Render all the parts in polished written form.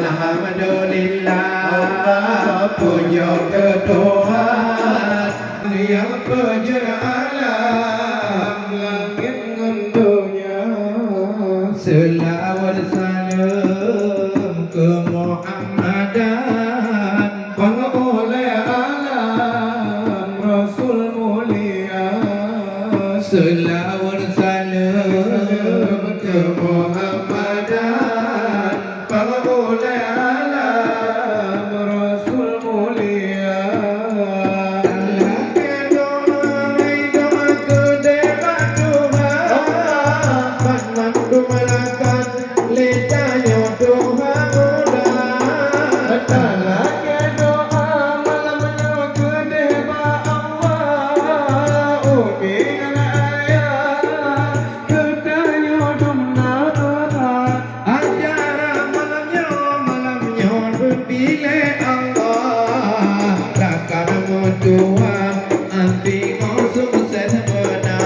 Alhamdulillah, puja ke Tuhan yang penjara alam langit dan dunia. Selawat salam ke Muhammadan, oleh alam Rasul mulia. Selawat salam ke Muhammadan, oleh alam Rasul mulia. Tuhan anti ngosok sempurna,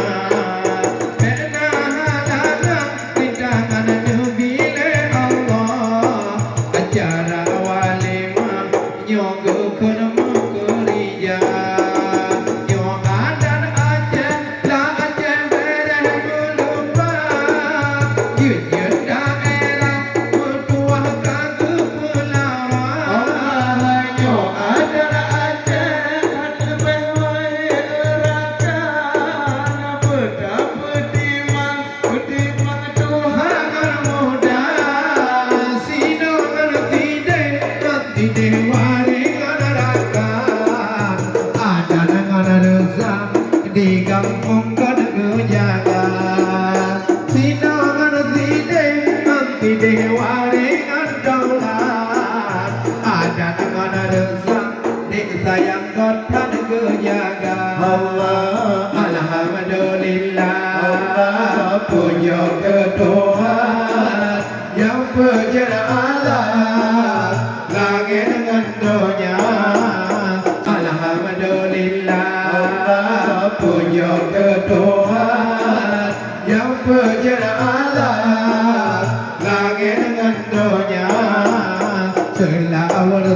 karena halalan tindakan bila Allah acara walimah nyogo kena kerja. Yo adan aja la aja bereh lupa, yun daerah bertuah kagak pelawan. Yo adan di kampung kan kejaga, sinangan side nanti dewaringan daulat. Ada dengan resah di sayang kotan kejaga. Allah Alhamdulillah, puja ke Tuhan yang penjara alam langit dan dunia. Alhamdulillah, puja ke Tuhan yang penjara alam langit dan dunia. Selawat